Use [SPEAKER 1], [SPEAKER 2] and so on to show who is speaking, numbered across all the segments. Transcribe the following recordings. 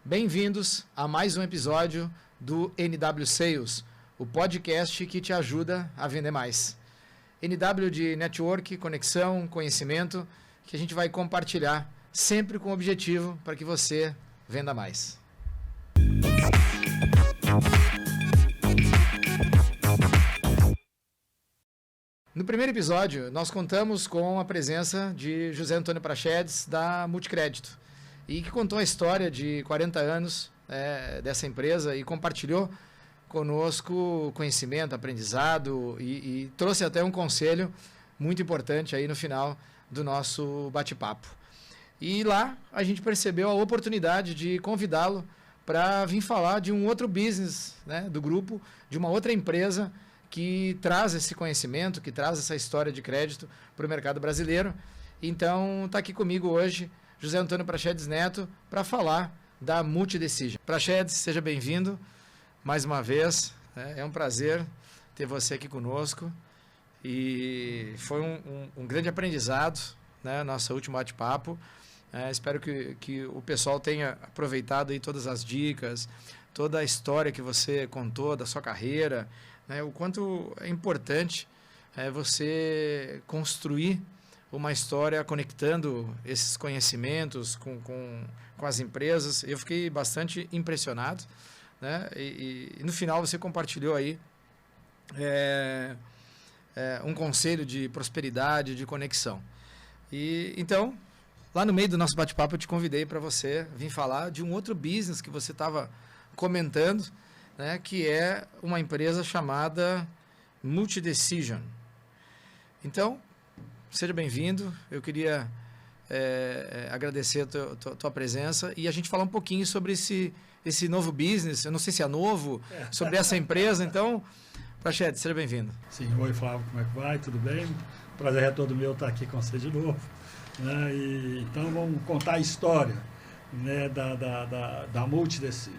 [SPEAKER 1] Bem-vindos a mais um episódio do NW Sales, o podcast que te ajuda a vender mais. NW de Network, conexão, conhecimento, que a gente vai compartilhar sempre com o objetivo para que você venda mais. No primeiro episódio, nós contamos com a presença de José Antônio Prachedes, da Multicrédito, e que contou a história de 40 anos dessa empresa e compartilhou conosco conhecimento, aprendizado e trouxe até um conselho muito importante aí no final do nosso bate-papo. E lá a gente percebeu a oportunidade de convidá-lo para vir falar de um outro business, né, do grupo, de uma outra empresa que traz esse conhecimento, que traz essa história de crédito para o mercado brasileiro. Então, está aqui comigo hoje José Antônio Prachedes Neto para falar da Multidecision. Prachedes, seja bem-vindo mais uma vez. É um prazer ter você aqui conosco e foi um grande aprendizado, né, nosso último bate-papo. Espero que o pessoal tenha aproveitado aí todas as dicas, toda a história que você contou da sua carreira, né, o quanto é importante você construir uma história conectando esses conhecimentos com as empresas. Eu fiquei bastante impressionado, né, e no final você compartilhou aí um conselho de prosperidade, de conexão. E então, lá no meio do nosso bate-papo, eu te convidei para você vir falar de um outro business que você estava comentando, né, que é uma empresa chamada Multidecision. Então, seja bem-vindo. Eu queria agradecer a tua presença e a gente falar um pouquinho sobre esse novo business. Eu não sei se é novo, sobre essa empresa. Então, Prachedes, seja bem-vindo.
[SPEAKER 2] Sim, oi Flávio, como é que vai? Tudo bem? Prazer é todo meu estar aqui com você de novo. Né? Então, vamos contar a história, né, da Multidecision.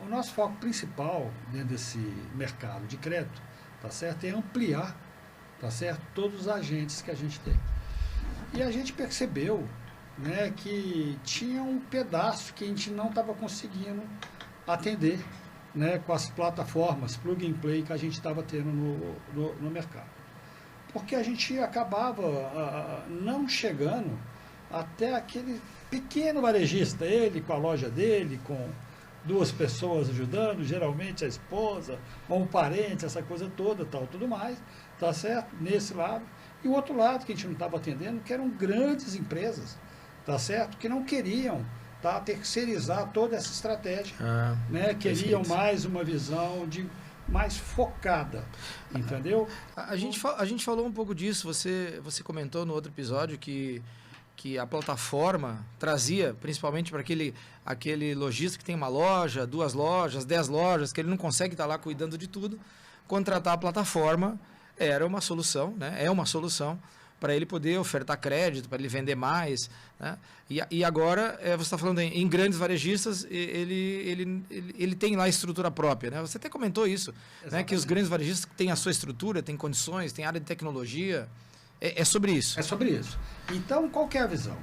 [SPEAKER 2] O nosso foco principal dentro desse mercado de crédito, tá certo, é ampliar, tá certo, todos os agentes que a gente tem. E a gente percebeu, né, que tinha um pedaço que a gente não estava conseguindo atender, né, com as plataformas plug and play que a gente estava tendo no mercado. Porque a gente acabava não chegando até aquele pequeno varejista, ele com a loja dele, com duas pessoas ajudando, geralmente a esposa, ou um parente, essa coisa toda, tal, tudo mais, tá certo? Nesse lado. E o outro lado que a gente não estava atendendo, que eram grandes empresas, tá certo? Que não queriam terceirizar toda essa estratégia, né? Queriam mais uma visão mais focada, entendeu?
[SPEAKER 1] A gente falou um pouco disso, você comentou no outro episódio que a plataforma trazia, principalmente para aquele lojista que tem uma loja, 2 lojas, 10 lojas, que ele não consegue estar lá cuidando de tudo, contratar a plataforma era uma solução, né? É uma solução para ele poder ofertar crédito, para ele vender mais, né? E agora, você está falando em grandes varejistas, ele tem lá a estrutura própria, né? Você até comentou isso, né? Que os grandes varejistas têm a sua estrutura, têm condições, têm área de tecnologia. É sobre isso.
[SPEAKER 2] É sobre isso. Então, qual que é a visão?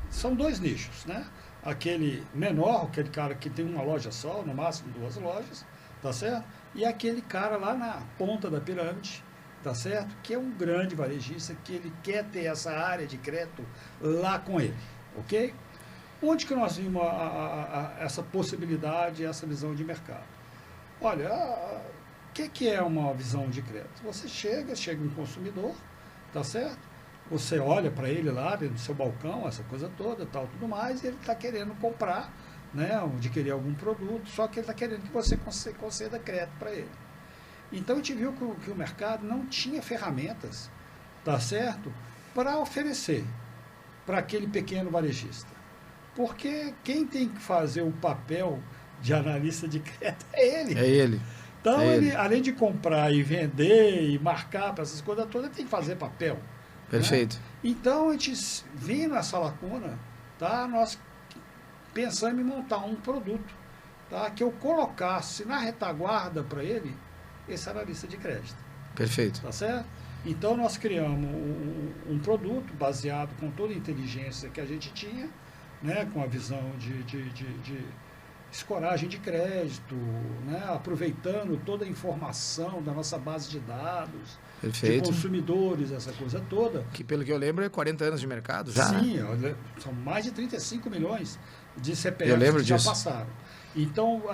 [SPEAKER 2] São 2 nichos, né? Aquele menor, aquele cara que tem uma loja só, no máximo 2 lojas, tá certo? E aquele cara lá na ponta da pirâmide, tá certo? Que é um grande varejista, que ele quer ter essa área de crédito lá com ele, ok? Onde que nós vimos essa possibilidade, essa visão de mercado? Olha, o que é uma visão de crédito? Você chega um consumidor, tá certo? Você olha para ele lá dentro do seu balcão, essa coisa toda, tal, tudo mais, e ele está querendo comprar, né, adquirir algum produto, só que ele está querendo que você conceda crédito para ele. Então a gente viu que o mercado não tinha ferramentas, tá certo, para oferecer para aquele pequeno varejista. Porque quem tem que fazer o papel de analista de crédito é ele.
[SPEAKER 1] É ele.
[SPEAKER 2] Então, ele, além de comprar e vender e marcar para essas coisas todas, ele tem que fazer papel.
[SPEAKER 1] Perfeito.
[SPEAKER 2] Né? Então, a gente, vendo essa lacuna, tá, nós pensamos em montar um produto, tá, que eu colocasse na retaguarda para ele esse analista de crédito.
[SPEAKER 1] Perfeito.
[SPEAKER 2] Tá certo? Então, nós criamos um produto baseado com toda a inteligência que a gente tinha, né, com a visão de escoragem de crédito, né, aproveitando toda a informação da nossa base de dados,
[SPEAKER 1] Perfeito.
[SPEAKER 2] de consumidores, essa coisa toda.
[SPEAKER 1] Que, pelo que eu lembro, é 40 anos de mercado já.
[SPEAKER 2] Sim,
[SPEAKER 1] né?
[SPEAKER 2] são mais de 35 milhões de
[SPEAKER 1] Eu
[SPEAKER 2] CPFs
[SPEAKER 1] lembro
[SPEAKER 2] que já
[SPEAKER 1] disso.
[SPEAKER 2] passaram. Então,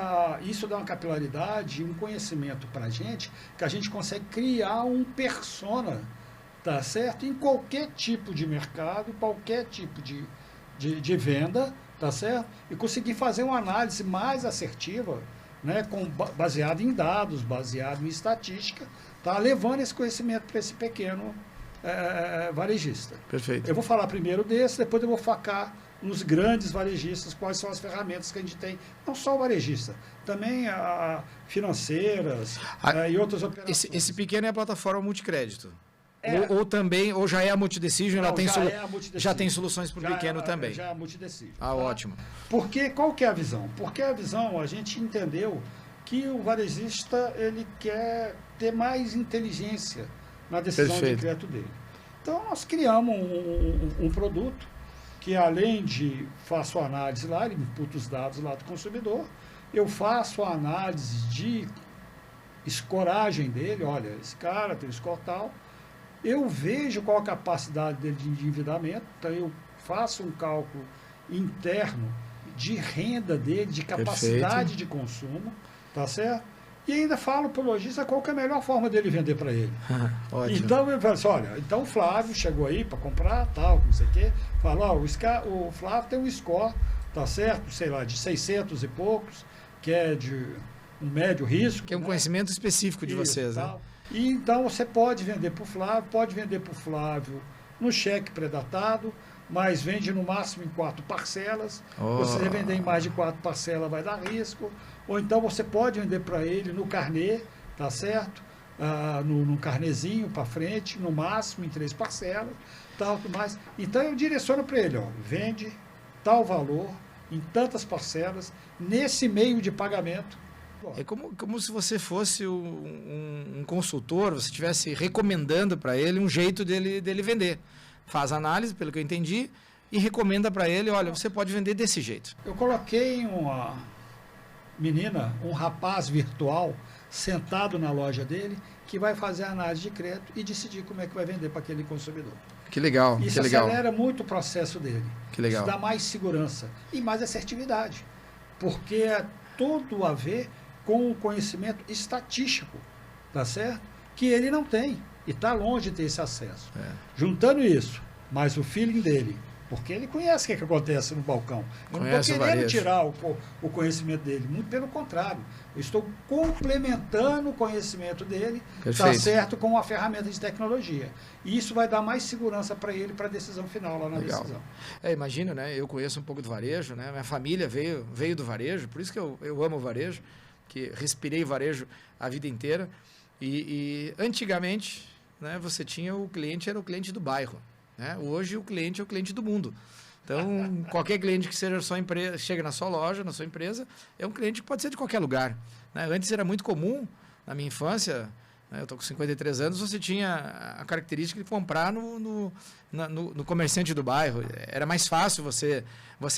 [SPEAKER 2] isso dá uma capilaridade, um conhecimento para a gente, que a gente consegue criar um persona, tá certo? Em qualquer tipo de mercado, qualquer tipo de venda, tá certo? E conseguir fazer uma análise mais assertiva, né? Baseado em dados, baseado em estatística, tá? Levando esse conhecimento para esse pequeno varejista.
[SPEAKER 1] Perfeito.
[SPEAKER 2] Eu vou falar primeiro desse, depois eu vou focar nos grandes varejistas, quais são as ferramentas que a gente tem, não só o varejista, também financeiras e outras operações.
[SPEAKER 1] Esse pequeno é a plataforma multicrédito.
[SPEAKER 2] É.
[SPEAKER 1] Ou já é a Multidecision, ela tem já tem soluções para o pequeno também.
[SPEAKER 2] Já é a Multidecision.
[SPEAKER 1] Ah, ótimo.
[SPEAKER 2] Porque, qual que é a visão? Porque a visão, a gente entendeu que o varejista, ele quer ter mais inteligência na decisão de crédito dele. Então, nós criamos um produto que, além de faço a análise lá, ele imputa os dados lá do consumidor, eu faço a análise de escoragem dele, olha, esse cara tem um score tal, eu vejo qual a capacidade dele de endividamento, então eu faço um cálculo interno de renda dele, de capacidade de consumo, tá certo? E ainda falo para o lojista qual que é a melhor forma dele vender para ele.
[SPEAKER 1] Ótimo.
[SPEAKER 2] Então eu falo assim, olha, então o Flávio chegou aí para comprar, tal, não sei o quê, fala, ó, o Flávio tem um score, tá certo? Sei lá, de 600 e poucos, que é de um médio risco.
[SPEAKER 1] Que é um conhecimento específico de vocês, né?
[SPEAKER 2] E então você pode vender para o Flávio no cheque pré-datado, mas vende no máximo em 4 parcelas. Você vender em mais de 4 parcelas vai dar risco. Ou então você pode vender para ele no carnê, tá certo? No carnezinho para frente, no máximo em 3 parcelas, tal, tudo mais. Então eu direciono para ele, ó, vende tal valor em tantas parcelas, nesse meio de pagamento.
[SPEAKER 1] É como se você fosse um consultor, você estivesse recomendando para ele um jeito dele vender. Faz análise, pelo que eu entendi, e recomenda para ele, olha, você pode vender desse jeito.
[SPEAKER 2] Eu coloquei uma menina, um rapaz virtual, sentado na loja dele, que vai fazer a análise de crédito e decidir como é que vai vender para aquele consumidor.
[SPEAKER 1] Que legal,
[SPEAKER 2] Isso
[SPEAKER 1] que legal.
[SPEAKER 2] acelera muito o processo dele.
[SPEAKER 1] Que legal.
[SPEAKER 2] Isso dá mais segurança e mais assertividade, porque é tudo a ver com o conhecimento estatístico, tá certo? Que ele não tem e está longe de ter esse acesso. Juntando isso, mais o feeling dele, porque ele conhece o que acontece no balcão. Eu não estou querendo tirar o conhecimento dele, muito pelo contrário. Eu estou complementando o conhecimento dele, tá certo, com uma ferramenta de tecnologia. E isso vai dar mais segurança para ele, para a decisão final lá na decisão.
[SPEAKER 1] Imagina, né? Eu conheço um pouco do varejo, né? Minha família veio do varejo, por isso que eu amo o varejo, que respirei varejo a vida inteira. E antigamente, né, você tinha o cliente, era o cliente do bairro. Né? Hoje o cliente é o cliente do mundo. Então, qualquer cliente que seja sua empresa, chega na sua loja, na sua empresa, é um cliente que pode ser de qualquer lugar. Né? Antes era muito comum, na minha infância, né, eu estou com 53 anos, você tinha a característica de comprar no comerciante do bairro. Era mais fácil você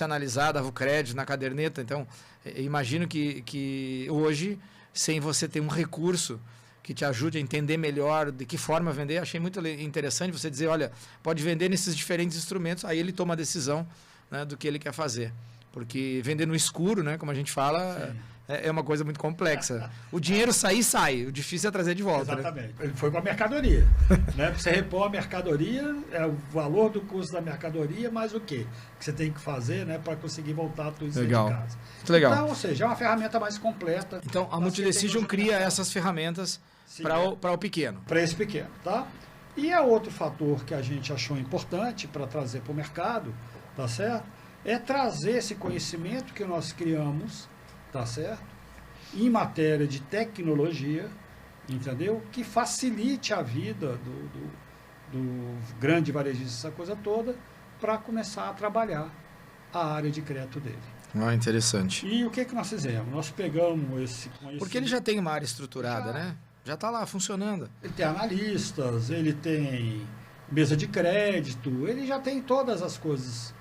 [SPEAKER 1] analisar, dava o crédito na caderneta. Então, imagino que hoje, sem você ter um recurso que te ajude a entender melhor de que forma vender. Achei muito interessante você dizer, olha, pode vender nesses diferentes instrumentos, aí ele toma a decisão, né, do que ele quer fazer. Porque vender no escuro, né, como a gente fala, é uma coisa muito complexa. O dinheiro sai, o difícil é trazer de volta.
[SPEAKER 2] Exatamente.
[SPEAKER 1] Né?
[SPEAKER 2] Ele foi com a mercadoria. Né? Você repor a mercadoria, é o valor do custo da mercadoria, mais o quê? Que você tem que fazer, né, para conseguir voltar tudo isso de casa.
[SPEAKER 1] Muito legal.
[SPEAKER 2] Então, ou seja, é uma ferramenta mais completa.
[SPEAKER 1] Então, a Multidecision cria essas ferramentas para o pequeno.
[SPEAKER 2] Para esse pequeno, tá? E é outro fator que a gente achou importante para trazer para o mercado, tá certo? É trazer esse conhecimento que nós criamos, tá certo? Em matéria de tecnologia, entendeu? Que facilite a vida do grande varejista, essa coisa toda, para começar a trabalhar a área de crédito dele.
[SPEAKER 1] Interessante.
[SPEAKER 2] E o que nós fizemos? Nós pegamos esse conhecimento...
[SPEAKER 1] Porque ele já tem uma área estruturada, né? Já está lá funcionando.
[SPEAKER 2] Ele tem analistas, ele tem mesa de crédito, ele já tem todas as coisas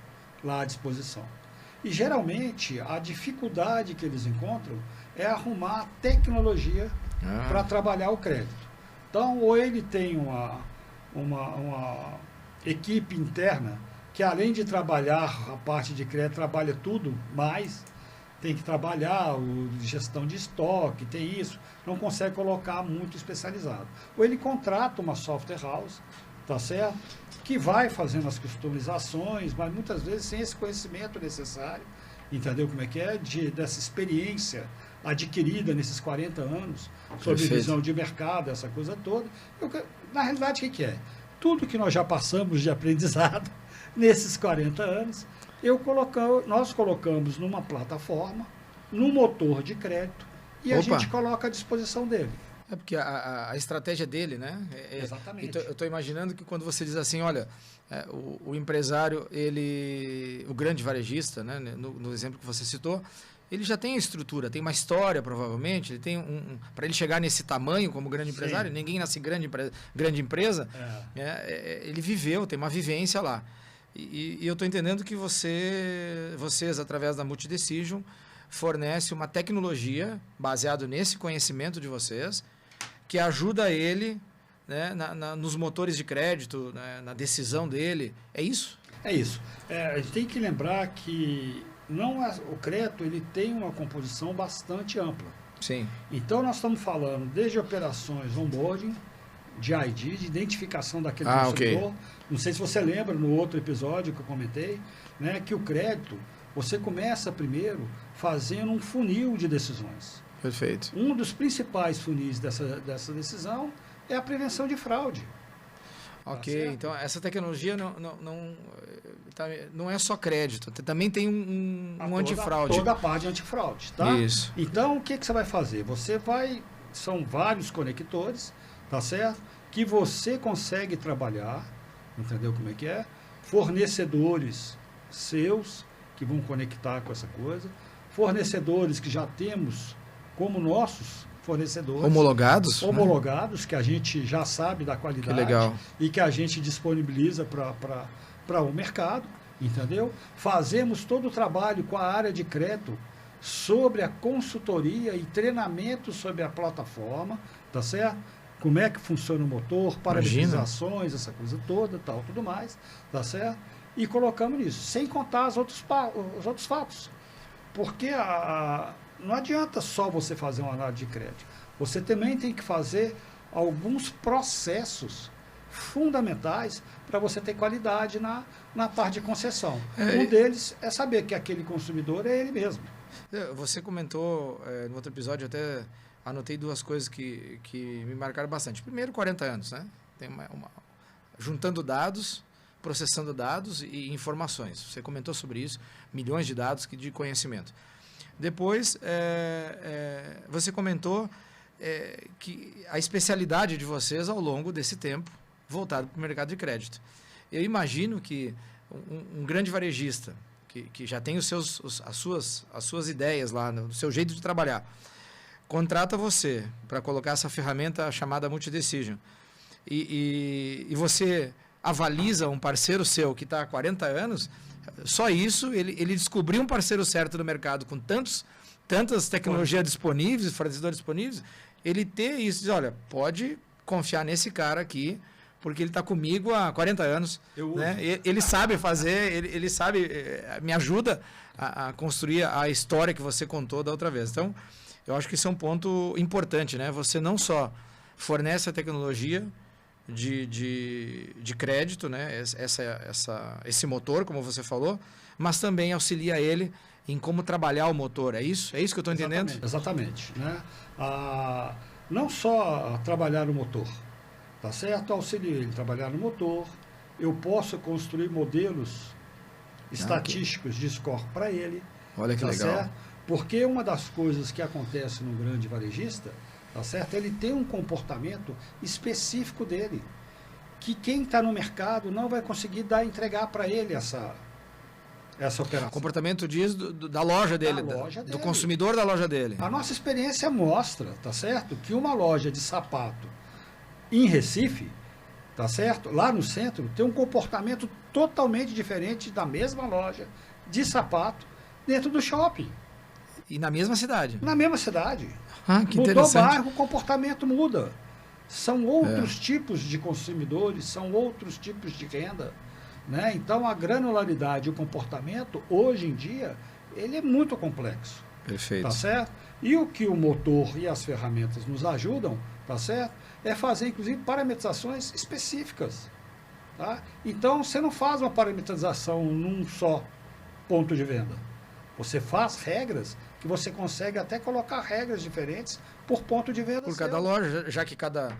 [SPEAKER 2] lá à disposição. E geralmente a dificuldade que eles encontram é arrumar tecnologia para trabalhar o crédito. Então, ou ele tem uma equipe interna que, além de trabalhar a parte de crédito, trabalha tudo mais, tem que trabalhar gestão de estoque, tem isso, não consegue colocar muito especializado. Ou ele contrata uma software house, tá certo? Que vai fazendo as customizações, mas muitas vezes sem esse conhecimento necessário, entendeu como é que é? Dessa experiência adquirida nesses 40 anos, sobre visão de mercado, essa coisa toda. Na realidade, o que é? Tudo que nós já passamos de aprendizado nesses 40 anos, nós colocamos numa plataforma, num motor de crédito, e a gente coloca à disposição dele.
[SPEAKER 1] É porque a estratégia dele, né?
[SPEAKER 2] Exatamente.
[SPEAKER 1] Eu estou imaginando que quando você diz assim, olha, o empresário, o grande varejista, né? No exemplo que você citou, ele já tem a estrutura, tem uma história, provavelmente, ele tem para ele chegar nesse tamanho como grande empresário, ninguém nasce grande empresa, ele viveu, tem uma vivência lá. E eu estou entendendo que vocês, através da Multidecision, fornece uma tecnologia baseada nesse conhecimento de vocês, que ajuda ele, né, nos motores de crédito, né, na decisão dele. É isso?
[SPEAKER 2] É isso. A gente tem que lembrar que o crédito ele tem uma composição bastante ampla.
[SPEAKER 1] Sim.
[SPEAKER 2] Então, nós estamos falando desde operações onboarding, de ID, de identificação daquele consumidor. Okay. Não sei se você lembra, no outro episódio que eu comentei, né, que o crédito, você começa primeiro fazendo um funil de decisões.
[SPEAKER 1] Perfeito.
[SPEAKER 2] Um dos principais funis dessa decisão é a prevenção de fraude.
[SPEAKER 1] Ok, tá, então essa tecnologia não é só crédito, também tem um antifraude.
[SPEAKER 2] Toda a parte de antifraude, tá?
[SPEAKER 1] Isso.
[SPEAKER 2] Então, o que você vai fazer? São vários conectores, tá certo? Que você consegue trabalhar, entendeu como é que é? Fornecedores seus que vão conectar com essa coisa, fornecedores que já temos como nossos fornecedores. Homologados, que a gente já sabe da qualidade.
[SPEAKER 1] Que legal.
[SPEAKER 2] E que a gente disponibiliza para o mercado, entendeu? Fazemos todo o trabalho com a área de crédito sobre a consultoria e treinamento sobre a plataforma, tá certo? Como é que funciona o motor, parametrizações, essa coisa toda, tal, tudo mais, tá certo? E colocamos nisso, sem contar os outros fatos. Porque não adianta só você fazer uma análise de crédito. Você também tem que fazer alguns processos fundamentais para você ter qualidade na parte de concessão. Um deles é saber que aquele consumidor é ele mesmo.
[SPEAKER 1] Você comentou no outro episódio, eu até anotei duas coisas que me marcaram bastante. Primeiro, 40 anos, né? Tem juntando dados, processando dados e informações. Você comentou sobre isso, milhões de dados de conhecimento. Depois, você comentou que a especialidade de vocês ao longo desse tempo, voltado para o mercado de crédito. Eu imagino que um grande varejista, que já tem as suas ideias lá, no seu jeito de trabalhar, contrata você para colocar essa ferramenta chamada Multidecision, e você avaliza um parceiro seu que está há 40 anos, só isso, ele descobriu um parceiro certo no mercado com tantas tecnologias disponíveis, fornecedores disponíveis, ele ter isso, diz, olha, pode confiar nesse cara aqui, porque ele está comigo há 40 anos. Né? Ele sabe fazer, ele sabe, me ajuda a construir a história que você contou da outra vez. Então, eu acho que isso é um ponto importante, né? Você não só fornece a tecnologia de crédito, né? Esse motor, como você falou, mas também auxilia ele em como trabalhar o motor. É isso? É isso que eu estou entendendo?
[SPEAKER 2] Exatamente. Né? Não só trabalhar o motor, tá certo? Auxilia ele a trabalhar no motor. Eu posso construir modelos estatísticos de score para ele.
[SPEAKER 1] Olha que legal.
[SPEAKER 2] Certo? Porque uma das coisas que acontece no grande varejista, tá certo? Ele tem um comportamento específico dele, que quem está no mercado não vai conseguir entregar para ele essa operação.
[SPEAKER 1] O comportamento diz da loja dele, do consumidor da loja dele.
[SPEAKER 2] A nossa experiência mostra, tá certo? Que uma loja de sapato em Recife tá certo? Lá no centro tem um comportamento totalmente diferente da mesma loja de sapato dentro do shopping.
[SPEAKER 1] E na mesma cidade?
[SPEAKER 2] Na mesma cidade.
[SPEAKER 1] Ah, que
[SPEAKER 2] Mudou o
[SPEAKER 1] interessante.
[SPEAKER 2] bairro, o comportamento muda. São outros tipos de consumidores, são outros tipos de renda. Né? Então, a granularidade e o comportamento, hoje em dia, ele é muito complexo.
[SPEAKER 1] Perfeito.
[SPEAKER 2] Tá certo? E o que o motor e as ferramentas nos ajudam, tá certo? É fazer, inclusive, parametrizações específicas. Tá? Então, você não faz uma parametrização num só ponto de venda. Você faz regras que você consegue até colocar regras diferentes por ponto de venda.
[SPEAKER 1] Por cada loja, já que cada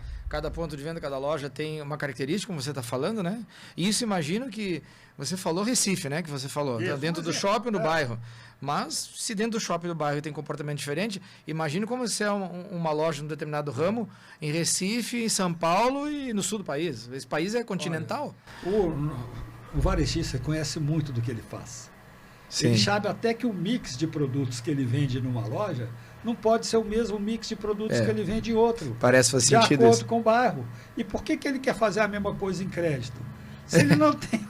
[SPEAKER 1] ponto de venda, cada loja tem uma característica, como você está falando, né? E isso, imagino que você falou Recife, né? Que você falou,
[SPEAKER 2] Isso,
[SPEAKER 1] dentro do shopping, no bairro. Mas, se dentro do shopping do bairro tem comportamento diferente, imagine como se é uma loja num determinado ramo, em Recife, em São Paulo e no sul do país. Esse país é continental.
[SPEAKER 2] Olha, o varejista conhece muito do que ele faz. Sim. Ele sabe até que o mix de produtos que ele vende numa loja não pode ser o mesmo mix de produtos que ele vende em outro.
[SPEAKER 1] Parece fazer sentido.
[SPEAKER 2] De acordo com o bairro. E por que ele quer fazer a mesma coisa em crédito? Se ele não tem,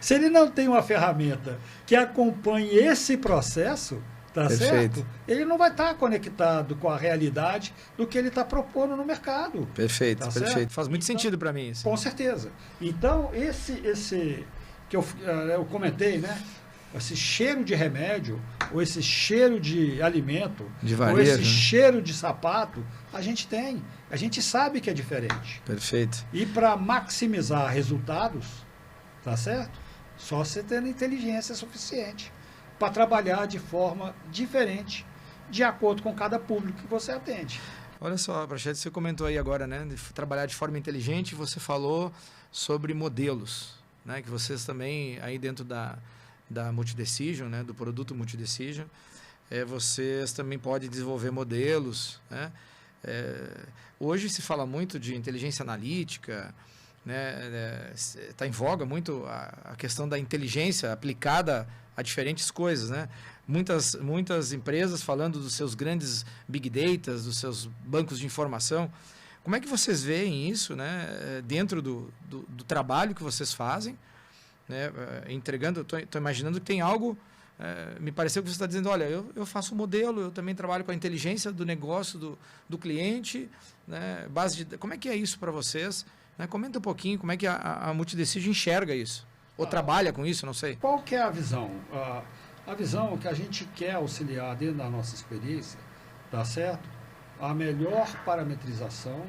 [SPEAKER 2] se ele não tem uma ferramenta que acompanhe esse processo, tá certo? Ele não vai estar conectado com a realidade do que ele está propondo no mercado.
[SPEAKER 1] Perfeito,
[SPEAKER 2] tá
[SPEAKER 1] perfeito.
[SPEAKER 2] Certo?
[SPEAKER 1] Faz muito sentido para mim isso.
[SPEAKER 2] Com certeza. Então, esse que eu comentei, né? Esse cheiro de remédio, ou esse cheiro de alimento,
[SPEAKER 1] de varejo,
[SPEAKER 2] ou esse cheiro de sapato, a gente tem. A gente sabe que é diferente.
[SPEAKER 1] Perfeito.
[SPEAKER 2] E para maximizar resultados, tá certo? Só você tendo inteligência suficiente para trabalhar de forma diferente, de acordo com cada público que você atende.
[SPEAKER 1] Olha só, Praxedes, você comentou aí agora, né, de trabalhar de forma inteligente, você falou sobre modelos, né, que vocês também, aí dentro da Multidecision, né, do produto Multidecision, vocês também podem desenvolver modelos, né? Hoje se fala muito de inteligência analítica, né? Está em voga muito a questão da inteligência aplicada a diferentes coisas, né? Muitas empresas falando dos seus grandes big data, dos seus bancos de informação. Como é que vocês veem isso, né, dentro do trabalho que vocês fazem? Né, entregando, estou imaginando que tem algo, me pareceu que você está dizendo, olha, eu faço um modelo, eu também trabalho com a inteligência do negócio do cliente, né, como é que é isso para vocês? Né, comenta um pouquinho como é que a Multidecision enxerga isso, ou trabalha com isso, não sei.
[SPEAKER 2] Qual que é a visão? A visão que a gente quer auxiliar dentro da nossa experiência, tá certo? A melhor parametrização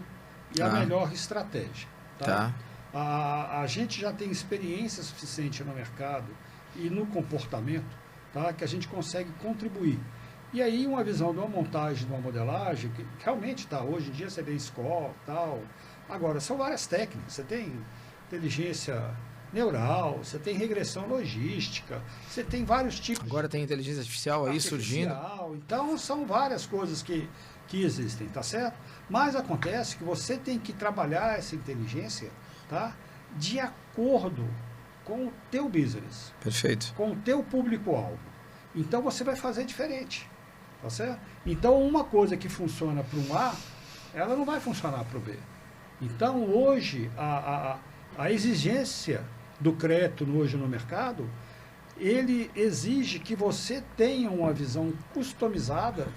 [SPEAKER 2] e a melhor estratégia. Tá? A gente já tem experiência suficiente no mercado e no comportamento, tá? Que a gente consegue contribuir. E aí uma visão de uma montagem, de uma modelagem, que realmente hoje em dia você vê score, tal. Agora, são várias técnicas. Você tem inteligência neural, você tem regressão logística, você tem vários tipos.
[SPEAKER 1] Agora tem inteligência artificial aí surgindo.
[SPEAKER 2] Então, são várias coisas que existem, tá certo? Mas acontece que você tem que trabalhar essa inteligência, tá? De acordo com o teu business.
[SPEAKER 1] Perfeito.
[SPEAKER 2] Com o teu público-alvo. Então, você vai fazer diferente, tá certo? Então, uma coisa que funciona para um A, ela não vai funcionar para o B. Então, hoje, a exigência do crédito hoje no mercado, ele exige que você tenha uma visão customizada,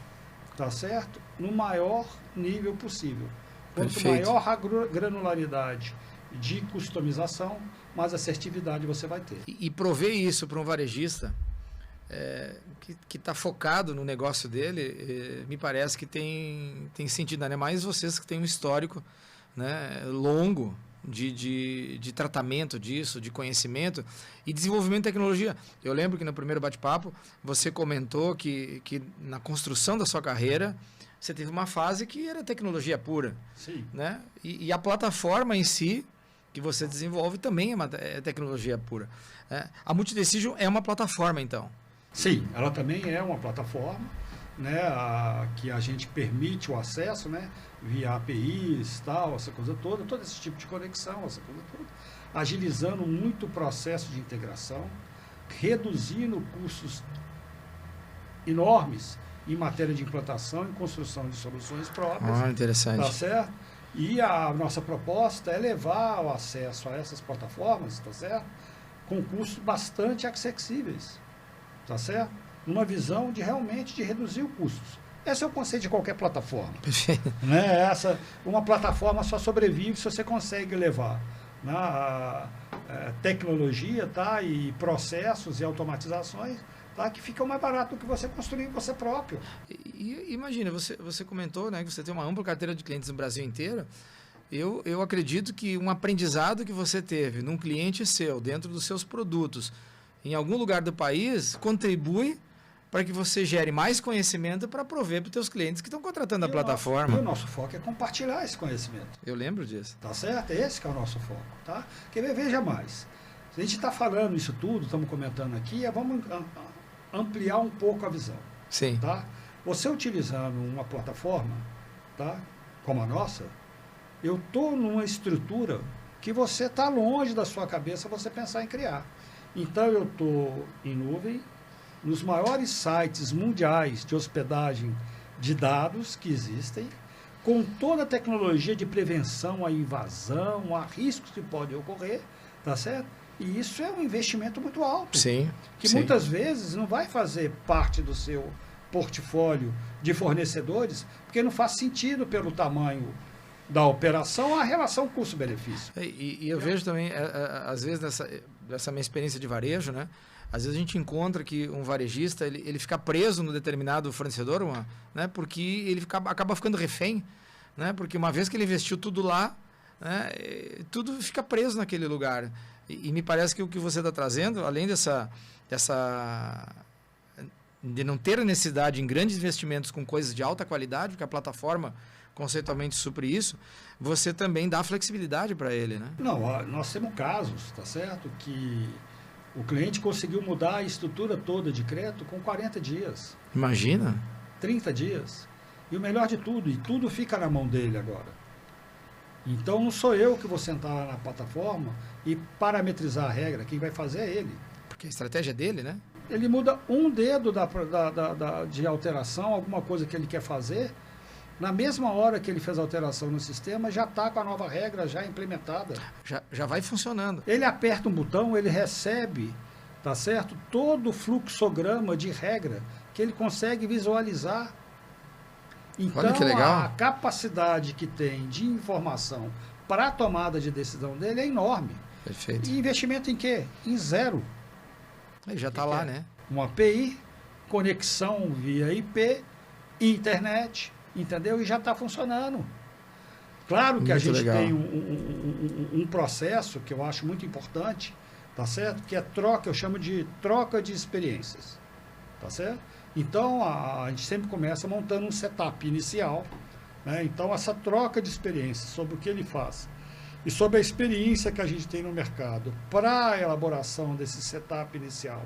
[SPEAKER 2] tá certo? No maior nível possível. Quanto maior a granularidade de customização, mais assertividade você vai ter.
[SPEAKER 1] E prover isso para um varejista que está focado no negócio dele, me parece que tem sentido, ainda mais vocês que têm um histórico, né, longo de tratamento disso, de conhecimento e desenvolvimento de tecnologia. Eu lembro que no primeiro bate-papo você comentou que na construção da sua carreira você teve uma fase que era tecnologia pura.
[SPEAKER 2] Sim.
[SPEAKER 1] Né? E a plataforma em si que você desenvolve também é tecnologia pura. A Multidecision é uma plataforma, então?
[SPEAKER 2] Sim, ela também é uma plataforma, né, que a gente permite o acesso, né, via APIs, tal, essa coisa toda, todo esse tipo de conexão, essa coisa toda, agilizando muito o processo de integração, reduzindo custos enormes em matéria de implantação e construção de soluções próprias.
[SPEAKER 1] Interessante.
[SPEAKER 2] Tá certo? E a nossa proposta é levar o acesso a essas plataformas, tá certo? Com custos bastante acessíveis, tá certo? Numa visão de realmente de reduzir os custos. Esse é o conceito de qualquer plataforma. Né? Uma plataforma só sobrevive se você consegue levar, né, tecnologia, tá, e processos e automatizações, tá, que ficam mais barato do que você construir você próprio.
[SPEAKER 1] E imagina, você comentou, né, que você tem uma ampla carteira de clientes no Brasil inteiro. Eu acredito que um aprendizado que você teve num cliente seu, dentro dos seus produtos, em algum lugar do país, contribui para que você gere mais conhecimento para prover para os teus clientes que estão contratando a plataforma.
[SPEAKER 2] E o nosso foco é compartilhar esse conhecimento.
[SPEAKER 1] Eu lembro disso.
[SPEAKER 2] Tá certo? Esse que é o nosso foco. Tá? Veja mais. Se a gente está falando isso tudo, estamos comentando aqui, vamos ampliar um pouco a visão.
[SPEAKER 1] Sim.
[SPEAKER 2] Tá? Você utilizando uma plataforma, tá, como a nossa, eu estou numa estrutura que você está longe da sua cabeça você pensar em criar. Então, eu estou em nuvem, nos maiores sites mundiais de hospedagem de dados que existem, com toda a tecnologia de prevenção à invasão, a riscos que podem ocorrer, tá certo? E isso é um investimento muito alto.
[SPEAKER 1] Sim.
[SPEAKER 2] Que
[SPEAKER 1] sim.
[SPEAKER 2] muitas vezes não vai fazer parte do seu portfólio de fornecedores, porque não faz sentido pelo tamanho da operação a relação custo-benefício.
[SPEAKER 1] E eu vejo também, às vezes, nessa minha experiência de varejo, né? Às vezes a gente encontra que um varejista ele fica preso no determinado fornecedor, né? Porque ele acaba ficando refém, né? Porque uma vez que ele investiu tudo lá, né? Tudo fica preso naquele lugar. E me parece que o que você está trazendo, além de não ter necessidade em grandes investimentos com coisas de alta qualidade, porque a plataforma conceitualmente supre isso, você também dá flexibilidade para ele, né?
[SPEAKER 2] Não, nós temos casos, tá certo? Que o cliente conseguiu mudar a estrutura toda de crédito com 40 dias.
[SPEAKER 1] Imagina.
[SPEAKER 2] 30 dias. E o melhor de tudo, e tudo fica na mão dele agora. Então não sou eu que vou sentar lá na plataforma e parametrizar a regra, quem vai fazer é ele.
[SPEAKER 1] Porque a estratégia é dele, né?
[SPEAKER 2] Ele muda um dedo de alteração, alguma coisa que ele quer fazer, na mesma hora que ele fez a alteração no sistema, já está com a nova regra já implementada.
[SPEAKER 1] Já vai funcionando.
[SPEAKER 2] Ele aperta um botão, ele recebe, tá certo? Todo o fluxograma de regra que ele consegue visualizar. Então,
[SPEAKER 1] olha que legal.
[SPEAKER 2] A capacidade que tem de informação para a tomada de decisão dele é enorme.
[SPEAKER 1] Perfeito.
[SPEAKER 2] E investimento em quê? Em zero.
[SPEAKER 1] Ele já está lá, né?
[SPEAKER 2] Uma API, conexão via IP, internet, entendeu? E já está funcionando. Claro que
[SPEAKER 1] muito
[SPEAKER 2] a gente
[SPEAKER 1] legal.
[SPEAKER 2] tem um processo que eu acho muito importante, tá certo? Que é troca, eu chamo de troca de experiências, tá certo? Então, a gente sempre começa montando um setup inicial, né? Então, essa troca de experiências sobre o que ele faz e sobre a experiência que a gente tem no mercado para a elaboração desse setup inicial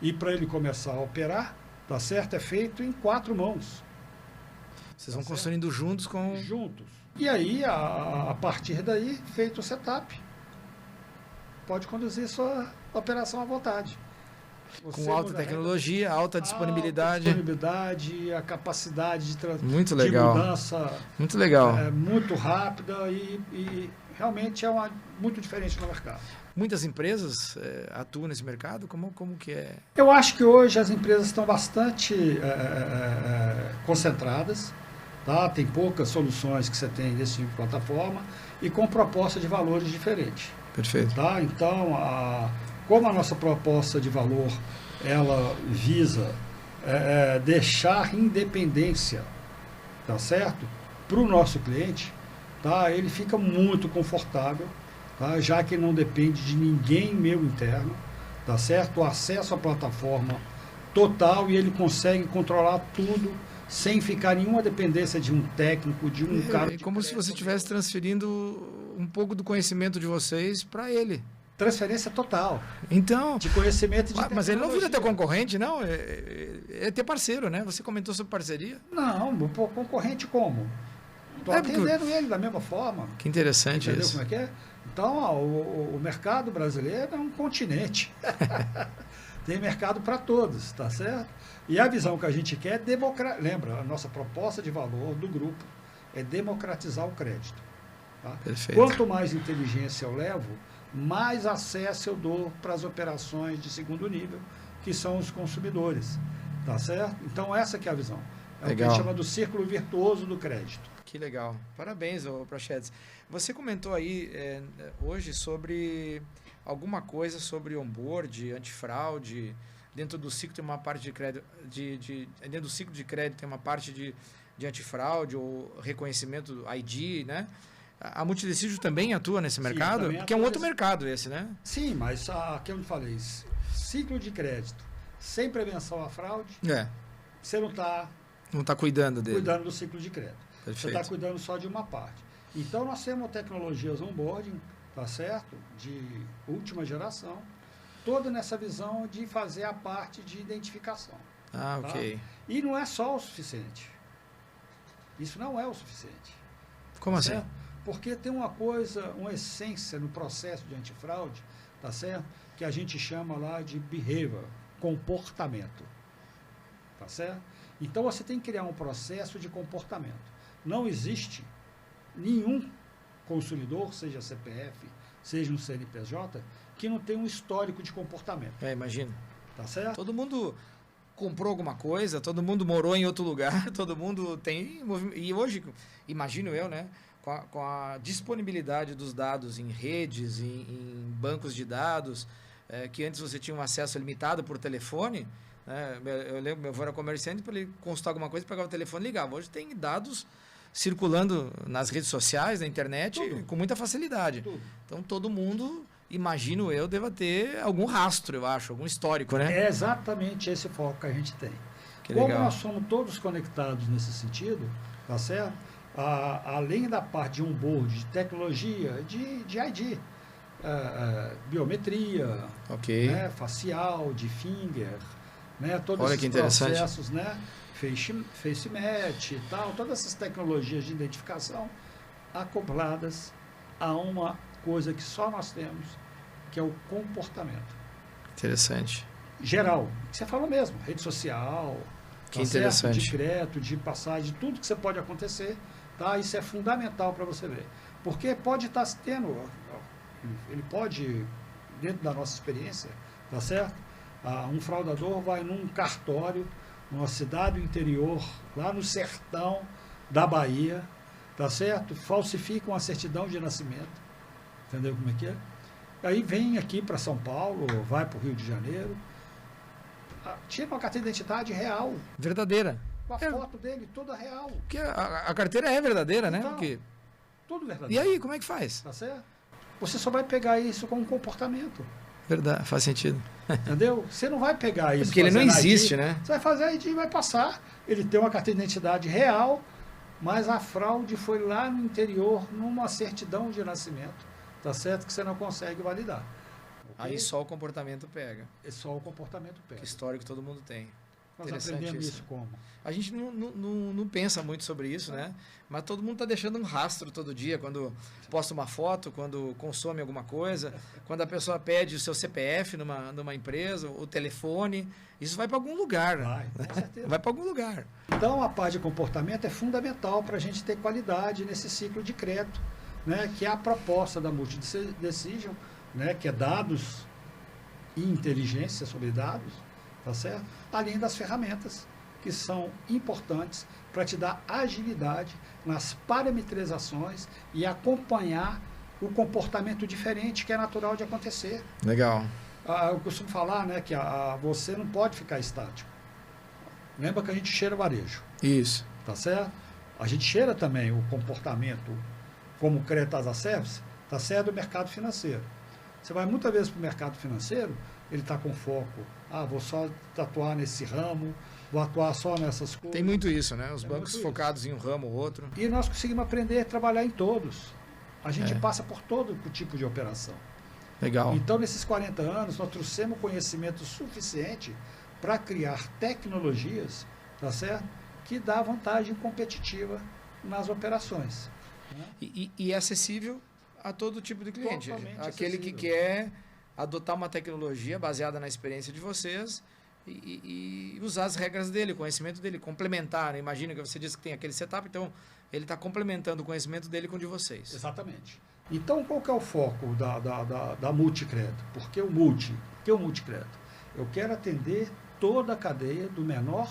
[SPEAKER 2] e para ele começar a operar, tá certo? É feito em 4 mãos.
[SPEAKER 1] Vocês vão construindo juntos com...
[SPEAKER 2] Juntos. E aí, a partir daí, feito o setup, pode conduzir sua operação à vontade.
[SPEAKER 1] Com alta tecnologia, alta disponibilidade.
[SPEAKER 2] A capacidade
[SPEAKER 1] muito legal.
[SPEAKER 2] De mudança
[SPEAKER 1] muito legal.
[SPEAKER 2] Muito rápida e realmente é muito diferente no mercado.
[SPEAKER 1] Muitas empresas atuam nesse mercado? Como que é?
[SPEAKER 2] Eu acho que hoje as empresas estão bastante concentradas. Tá? Tem poucas soluções que você tem desse tipo de plataforma e com proposta de valores diferentes.
[SPEAKER 1] Perfeito.
[SPEAKER 2] Tá? Então, como a nossa proposta de valor ela visa deixar independência, tá certo? Para o nosso cliente, tá? Ele fica muito confortável, tá? Já que não depende de ninguém meu interno, tá certo? O acesso à plataforma total e ele consegue controlar tudo sem ficar nenhuma dependência de um técnico, de um cara.
[SPEAKER 1] É como se você estivesse transferindo um pouco do conhecimento de vocês para ele.
[SPEAKER 2] Transferência total.
[SPEAKER 1] Então,
[SPEAKER 2] de conhecimento de
[SPEAKER 1] mas ele não vira teu concorrente, não? É ter parceiro, né? Você comentou sobre parceria?
[SPEAKER 2] Não, concorrente como? Estou atendendo ele da mesma forma.
[SPEAKER 1] Que interessante.
[SPEAKER 2] Entendeu
[SPEAKER 1] isso.
[SPEAKER 2] Como é que é? Então, o mercado brasileiro é um continente. Tem mercado para todos, tá certo? E a visão que a gente quer é democratizar. Lembra, a nossa proposta de valor do grupo é democratizar o crédito. Tá?
[SPEAKER 1] Perfeito.
[SPEAKER 2] Quanto mais inteligência eu levo, mais acesso eu dou para as operações de segundo nível, que são os consumidores. Tá certo? Então, essa que é a visão. É o que a gente chama do círculo virtuoso do crédito.
[SPEAKER 1] Que legal. Parabéns, Prachedes. Você comentou aí hoje sobre alguma coisa sobre onboard, antifraude. Dentro do ciclo tem uma parte de crédito, dentro do ciclo de crédito tem uma parte de antifraude ou reconhecimento do ID, né? A Multidecídio também atua nesse mercado? Porque é um outro mercado esse, né?
[SPEAKER 2] Sim, mas aqui eu falei, ciclo de crédito sem prevenção à fraude, você não está
[SPEAKER 1] cuidando dele.
[SPEAKER 2] Cuidando do ciclo de crédito.
[SPEAKER 1] Perfeito.
[SPEAKER 2] Você está cuidando só de uma parte. Então, nós temos tecnologias onboarding, tá certo? De última geração, toda nessa visão de fazer a parte de identificação.
[SPEAKER 1] Ah, ok.
[SPEAKER 2] Tá? E não é só o suficiente. Isso não é o suficiente.
[SPEAKER 1] Como assim?
[SPEAKER 2] Certo? Porque tem uma coisa, uma essência no processo de antifraude, tá certo? Que a gente chama lá de behavior, comportamento. Tá certo? Então, você tem que criar um processo de comportamento. Não existe nenhum consumidor, seja CPF, seja um CNPJ, que não tenha um histórico de comportamento.
[SPEAKER 1] Imagino.
[SPEAKER 2] Tá certo?
[SPEAKER 1] Todo mundo comprou alguma coisa, todo mundo morou em outro lugar, todo mundo tem... E hoje, imagino eu, né? Com a disponibilidade dos dados em redes, em bancos de dados, que antes você tinha um acesso limitado por telefone, eu lembro, meu avô era comerciante, para ele consultar alguma coisa, pegava o telefone e ligava. Hoje tem dados circulando nas redes sociais, na internet, com muita facilidade. Então, todo mundo, imagino eu, deva ter algum rastro, eu acho, algum histórico, né?
[SPEAKER 2] É exatamente esse foco que a gente tem. Como nós somos todos conectados nesse sentido, tá certo? Além da parte de onboard, de tecnologia, de ID, biometria, né, facial, de finger, né, todos esses processos, né, face match e tal, todas essas tecnologias de identificação acopladas a uma coisa que só nós temos, que é o comportamento.
[SPEAKER 1] Interessante.
[SPEAKER 2] Geral, que você falou mesmo, rede social,
[SPEAKER 1] que interessante.
[SPEAKER 2] De crédito, de passagem, tudo que você pode acontecer, tá? Isso é fundamental para você ver. Porque pode estar tendo, ele pode, dentro da nossa experiência, tá certo? Um fraudador vai num cartório, numa cidade do interior, lá no sertão da Bahia, tá certo? Falsifica uma certidão de nascimento, entendeu como é que é? Aí vem aqui para São Paulo, vai para o Rio de Janeiro, tira uma carteira de identidade real.
[SPEAKER 1] Verdadeira.
[SPEAKER 2] Com a foto dele, toda real.
[SPEAKER 1] Porque a carteira é verdadeira, né?
[SPEAKER 2] Então,
[SPEAKER 1] Porque...
[SPEAKER 2] tudo verdadeiro.
[SPEAKER 1] E aí, como é que faz?
[SPEAKER 2] Tá certo? Você só vai pegar isso com um comportamento.
[SPEAKER 1] Verdade, faz sentido.
[SPEAKER 2] Entendeu? Você não vai pegar isso.
[SPEAKER 1] Porque ele não existe,
[SPEAKER 2] ID,
[SPEAKER 1] né?
[SPEAKER 2] Você vai fazer a ID e vai passar. Ele tem uma carteira de identidade real, mas a fraude foi lá no interior, numa certidão de nascimento. Tá certo? Que você não consegue validar.
[SPEAKER 1] Aí só o comportamento pega.
[SPEAKER 2] É só o comportamento pega.
[SPEAKER 1] Que histórico todo mundo tem.
[SPEAKER 2] Nós aprendemos isso como?
[SPEAKER 1] A gente não pensa muito sobre isso, né? Mas todo mundo está deixando um rastro todo dia, quando posta uma foto, quando consome alguma coisa, quando a pessoa pede o seu CPF numa empresa, o telefone, isso vai para algum lugar.
[SPEAKER 2] Vai, com certeza.
[SPEAKER 1] Vai para algum lugar.
[SPEAKER 2] Então, a parte de comportamento é fundamental para a gente ter qualidade nesse ciclo de crédito, né? Que é a proposta da Multidecision, né? Que é dados e inteligência sobre dados, tá certo? Além das ferramentas que são importantes para te dar agilidade nas parametrizações e acompanhar o comportamento diferente que é natural de acontecer.
[SPEAKER 1] Legal.
[SPEAKER 2] Eu costumo falar, né, que você não pode ficar estático. Lembra que a gente cheira varejo.
[SPEAKER 1] Isso.
[SPEAKER 2] Tá certo? A gente cheira também o comportamento como crédito as a service, tá certo, do mercado financeiro. Você vai muitas vezes para o mercado financeiro, ele está com foco, vou só atuar nesse ramo, vou atuar só nessas coisas.
[SPEAKER 1] Tem muito isso, né? Os bancos focados em um ramo ou outro.
[SPEAKER 2] E nós conseguimos aprender a trabalhar em todos. A gente passa por todo o tipo de operação.
[SPEAKER 1] Legal.
[SPEAKER 2] Então, nesses 40 anos, nós trouxemos conhecimento suficiente para criar tecnologias, tá certo? Que dá vantagem competitiva nas operações. Né?
[SPEAKER 1] E é acessível a todo tipo de cliente.
[SPEAKER 2] Totalmente
[SPEAKER 1] Aquele
[SPEAKER 2] acessível.
[SPEAKER 1] que quer adotar uma tecnologia baseada na experiência de vocês e usar as regras dele, o conhecimento dele, complementar. Né? Imagina que você disse que tem aquele setup, então ele está complementando o conhecimento dele com o de vocês.
[SPEAKER 2] Exatamente. Então, qual que é o foco da Multicredo? Por que o Multi? Por que o Multicredo? Eu quero atender toda a cadeia, do menor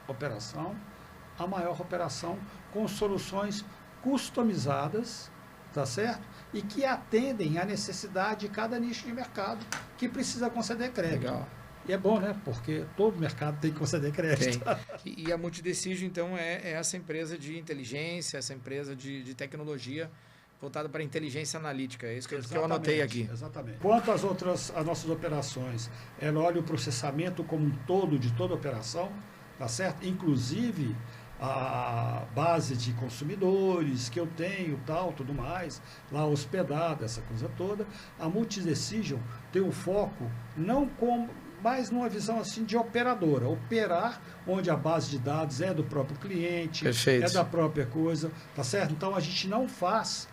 [SPEAKER 2] operação à maior operação, com soluções customizadas, tá certo? E que atendem à necessidade de cada nicho de mercado que precisa conceder crédito.
[SPEAKER 1] Legal.
[SPEAKER 2] E é bom, né? Porque todo mercado tem que conceder crédito.
[SPEAKER 1] E a Multidecision, então, é essa empresa de inteligência, essa empresa de tecnologia voltada para inteligência analítica. É isso que eu anotei aqui.
[SPEAKER 2] Exatamente. Quanto às nossas operações, ela olha o processamento como um todo de toda a operação, tá certo? Inclusive a base de consumidores que eu tenho, tal, tudo mais, lá hospedada, essa coisa toda. A Multidecision tem o foco não como, mas numa visão assim de operadora, operar onde a base de dados é do próprio cliente,
[SPEAKER 1] Perfeito.
[SPEAKER 2] É da própria coisa, tá certo? Então a gente não faz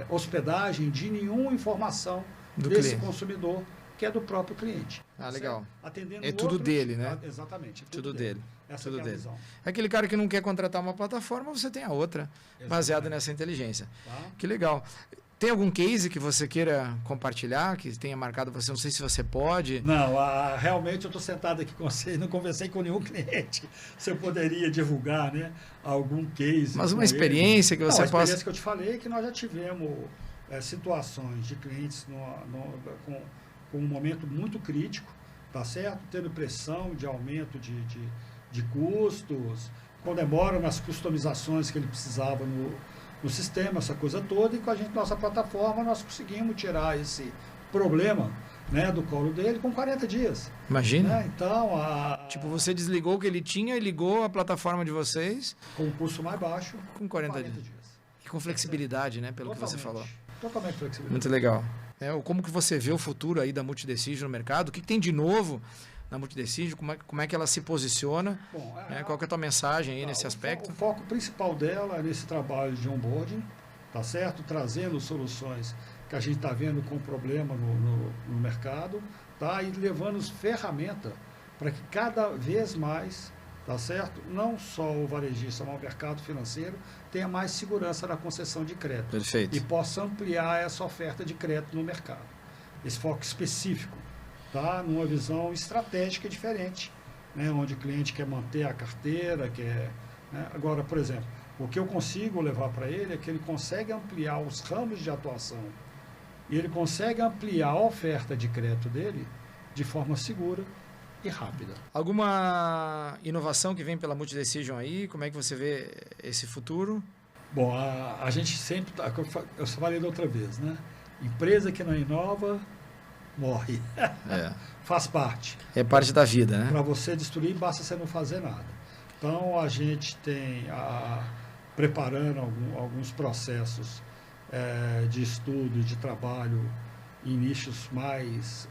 [SPEAKER 2] hospedagem de nenhuma informação desse cliente. Consumidor, que é do próprio cliente.
[SPEAKER 1] Ah, legal.
[SPEAKER 2] Atendendo
[SPEAKER 1] é tudo dele, né?
[SPEAKER 2] Exatamente.
[SPEAKER 1] Tudo dele.
[SPEAKER 2] Essa
[SPEAKER 1] tudo
[SPEAKER 2] é a
[SPEAKER 1] dele.
[SPEAKER 2] visão.
[SPEAKER 1] Aquele cara que não quer contratar uma plataforma, você tem a outra, baseada nessa inteligência. Tá. Que legal. Tem algum case que você queira compartilhar, que tenha marcado você? Não sei se você pode.
[SPEAKER 2] Não, realmente eu estou sentado aqui com você, não conversei com nenhum cliente. Se eu poderia divulgar, né, algum case.
[SPEAKER 1] Mas uma experiência que você possa...
[SPEAKER 2] A experiência que eu te falei é que nós já tivemos situações de clientes com um momento muito crítico, tá certo? Tendo pressão de aumento de custos, com demora nas customizações que ele precisava no sistema, essa coisa toda, e com a nossa plataforma nós conseguimos tirar esse problema, né, do colo dele com 40 dias.
[SPEAKER 1] Imagina.
[SPEAKER 2] Né? Então,
[SPEAKER 1] tipo, você desligou o que ele tinha e ligou a plataforma de vocês
[SPEAKER 2] com um custo mais baixo
[SPEAKER 1] com 40 dias. E com flexibilidade, né, pelo
[SPEAKER 2] totalmente,
[SPEAKER 1] que você falou.
[SPEAKER 2] Totalmente flexível.
[SPEAKER 1] Muito legal. Como que você vê o futuro aí da Multidecision no mercado? O que tem de novo na Multidecision? Como é que ela se posiciona?
[SPEAKER 2] Bom,
[SPEAKER 1] qual que é a tua mensagem aí nesse aspecto?
[SPEAKER 2] O foco principal dela é nesse trabalho de onboarding, tá certo? Trazendo soluções que a gente está vendo com problema no mercado, tá? E levando ferramenta para que cada vez mais, tá certo? Não só o varejista, mas o mercado financeiro tenha mais segurança na concessão de crédito.
[SPEAKER 1] Perfeito.
[SPEAKER 2] E possa ampliar essa oferta de crédito no mercado. Esse foco específico, tá? Numa visão estratégica diferente, né? Onde o cliente quer manter a carteira, né? Agora, por exemplo, o que eu consigo levar para ele é que ele consegue ampliar os ramos de atuação e ele consegue ampliar a oferta de crédito dele de forma segura e rápida.
[SPEAKER 1] Alguma inovação que vem pela Multidecision aí? Como é que você vê esse futuro?
[SPEAKER 2] Bom, a gente sempre... Eu falei da outra vez, né? Empresa que não inova, morre. Faz parte.
[SPEAKER 1] É parte da vida, né?
[SPEAKER 2] Para você destruir, basta você não fazer nada. Então, a gente tem preparando alguns processos de estudo, de trabalho em nichos mais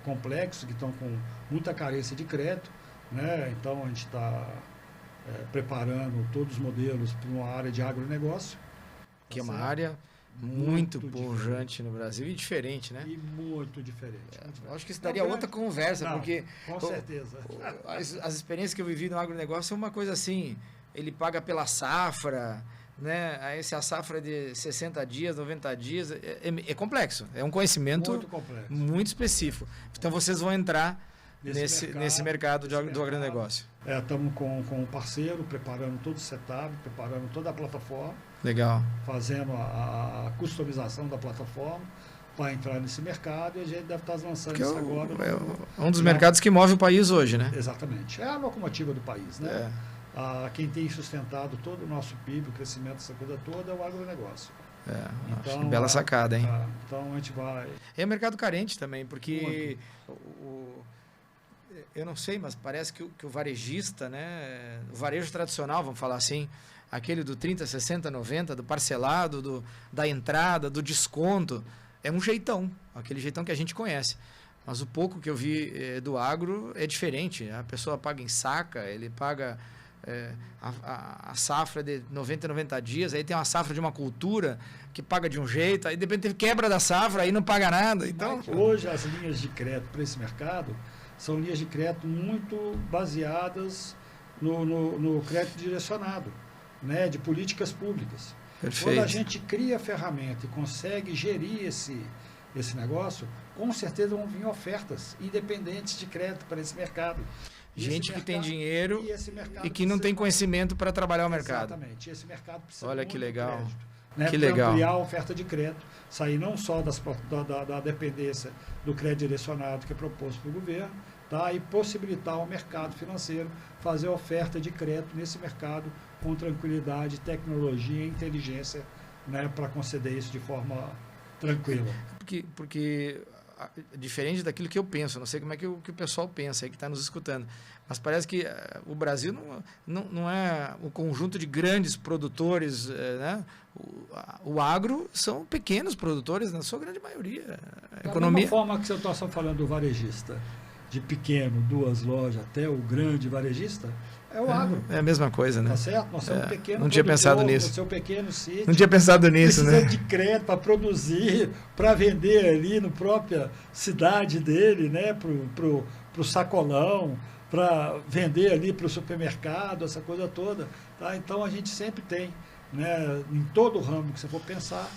[SPEAKER 2] complexos, que estão com muita carência de crédito, né? Então, a gente está preparando todos os modelos para uma área de agronegócio.
[SPEAKER 1] Que é uma área muito pujante no Brasil e diferente, né?
[SPEAKER 2] E muito diferente.
[SPEAKER 1] Acho que isso daria outra conversa, porque...
[SPEAKER 2] Com certeza.
[SPEAKER 1] As experiências que eu vivi no agronegócio é uma coisa assim, ele paga pela safra, né? Aí se a safra é de 60 dias, 90 dias, é complexo. É um conhecimento
[SPEAKER 2] muito complexo,
[SPEAKER 1] muito específico. Então vocês vão entrar nesse mercado do agronegócio.
[SPEAKER 2] Estamos com um parceiro, preparando todo o setup, preparando toda a plataforma.
[SPEAKER 1] Legal.
[SPEAKER 2] Fazendo a customização da plataforma para entrar nesse mercado, e a gente deve estar lançando isso agora.
[SPEAKER 1] É um dos mercados que move o país hoje, né?
[SPEAKER 2] Exatamente. É a locomotiva do país, né? Quem tem sustentado todo o nosso PIB, o crescimento dessa coisa toda, é o agronegócio.
[SPEAKER 1] Então, bela sacada, hein?
[SPEAKER 2] Então a gente vai...
[SPEAKER 1] É mercado carente também, porque eu não sei, mas parece que o varejista, né? O varejo tradicional, vamos falar assim, aquele do 30, 60, 90, do parcelado, da entrada, do desconto, é um jeitão, aquele jeitão que a gente conhece. Mas o pouco que eu vi do agro é diferente. A pessoa paga em saca, ele paga a safra de 90 dias, aí tem uma safra de uma cultura que paga de um jeito, aí de repente quebra da safra, aí não paga nada. Então,
[SPEAKER 2] hoje as linhas de crédito para esse mercado são linhas de crédito muito baseadas no crédito direcionado, né, de políticas públicas.
[SPEAKER 1] Perfeito.
[SPEAKER 2] Quando a gente cria a ferramenta e consegue gerir esse negócio, com certeza vão vir ofertas independentes de crédito para esse mercado.
[SPEAKER 1] Gente que tem dinheiro e que não tem conhecimento para trabalhar o mercado.
[SPEAKER 2] Exatamente. Esse mercado precisa
[SPEAKER 1] Olha que legal.
[SPEAKER 2] Crédito, né,
[SPEAKER 1] que legal.
[SPEAKER 2] Ampliar a oferta de crédito, sair não só da dependência do crédito direcionado que é proposto pelo governo, tá, e possibilitar ao mercado financeiro fazer oferta de crédito nesse mercado com tranquilidade, tecnologia e inteligência, né, para conceder isso de forma tranquila.
[SPEAKER 1] Porque diferente daquilo que eu penso, não sei como é que o pessoal pensa aí que está nos escutando, mas parece que o Brasil não é o conjunto de grandes produtores, né? O agro são pequenos produtores, na sua grande maioria.
[SPEAKER 2] Da mesma forma que você está falando do varejista, de pequeno, 2 lojas, até o grande varejista, é o agro.
[SPEAKER 1] É a mesma coisa, né?
[SPEAKER 2] Tá certo? Nós somos pequeno.
[SPEAKER 1] Não tinha pensado nisso.
[SPEAKER 2] No seu pequeno sítio.
[SPEAKER 1] Não tinha pensado nisso, né?
[SPEAKER 2] Precisa de crédito para produzir, para vender ali na própria cidade dele, né? Pro sacolão, para vender ali para o supermercado, essa coisa toda. Tá? Então a gente sempre tem, né, em todo o ramo que você for pensar,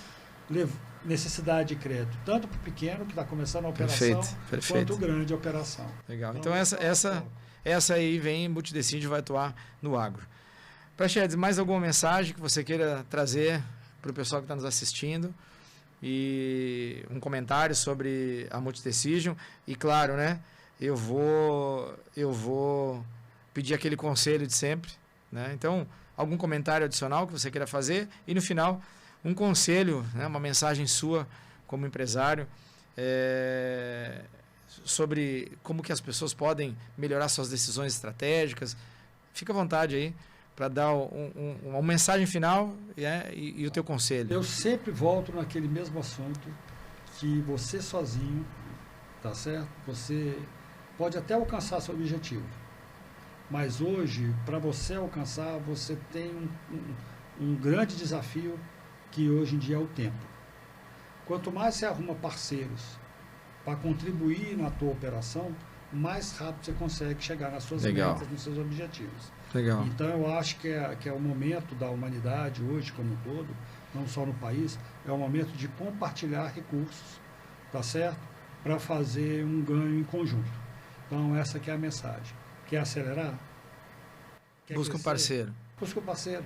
[SPEAKER 2] necessidade de crédito, tanto para o pequeno que está começando a operação,
[SPEAKER 1] perfeito.
[SPEAKER 2] quanto o grande a operação.
[SPEAKER 1] Legal. Então essa aí vem, Multidecide vai atuar no agro. Praxedes, mais alguma mensagem que você queira trazer para o pessoal que está nos assistindo? E um comentário sobre a Multidecision. E claro, né? Eu vou pedir aquele conselho de sempre, né? Então, algum comentário adicional que você queira fazer. E no final, um conselho, né? Uma mensagem sua como empresário, sobre como que as pessoas podem melhorar suas decisões estratégicas. Fica à vontade aí para dar uma mensagem final e o teu conselho.
[SPEAKER 2] Eu sempre volto naquele mesmo assunto, que você sozinho, tá certo? Você pode até alcançar seu objetivo, mas hoje, para você alcançar, você tem um grande desafio, que hoje em dia é o tempo. Quanto mais você arruma parceiros para contribuir na tua operação, mais rápido você consegue chegar nas suas metas, nos seus objetivos.
[SPEAKER 1] Legal.
[SPEAKER 2] Então, eu acho que é o momento da humanidade hoje, como um todo, não só no país, é o momento de compartilhar recursos, tá certo? Para fazer um ganho em conjunto. Então, essa que é a mensagem. Quer acelerar?
[SPEAKER 1] Busca um parceiro.
[SPEAKER 2] Busca um parceiro.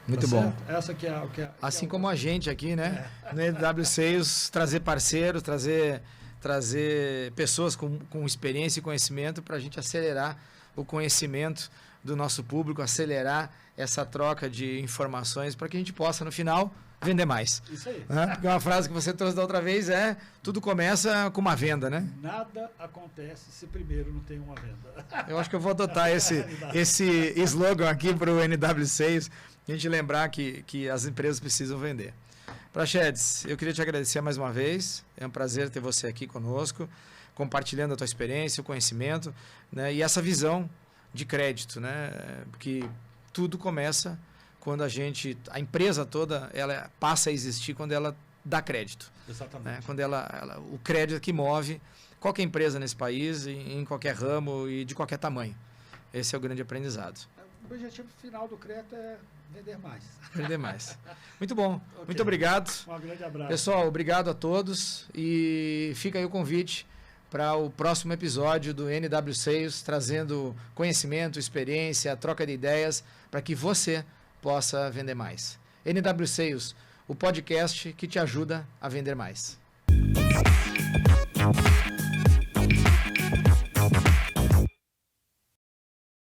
[SPEAKER 1] Muito bom.
[SPEAKER 2] Essa que é
[SPEAKER 1] assim como a gente aqui, né? No NW6, trazer parceiros, trazer pessoas com experiência e conhecimento para a gente acelerar o conhecimento do nosso público, acelerar essa troca de informações para que a gente possa, no final, vender mais.
[SPEAKER 2] Isso aí.
[SPEAKER 1] Porque uma frase que você trouxe da outra vez tudo começa com uma venda, né?
[SPEAKER 2] Nada acontece se primeiro não tem uma venda.
[SPEAKER 1] Eu acho que eu vou adotar esse slogan aqui para o NW6, a gente lembrar que as empresas precisam vender. Praxedes, eu queria te agradecer mais uma vez, é um prazer ter você aqui conosco, compartilhando a tua experiência, o conhecimento, né, e essa visão de crédito, né, porque tudo começa quando a empresa toda, ela passa a existir quando ela dá crédito.
[SPEAKER 2] Exatamente.
[SPEAKER 1] Né, quando o crédito que move qualquer empresa nesse país, em qualquer ramo e de qualquer tamanho. Esse é o grande aprendizado.
[SPEAKER 2] O objetivo final do crédito é vender mais.
[SPEAKER 1] Vender mais. Muito bom. Okay. Muito obrigado.
[SPEAKER 2] Um grande abraço.
[SPEAKER 1] Pessoal, obrigado a todos e fica aí o convite para o próximo episódio do NW6, trazendo conhecimento, experiência, troca de ideias para que você possa vender mais. NW6, o podcast que te ajuda a vender mais.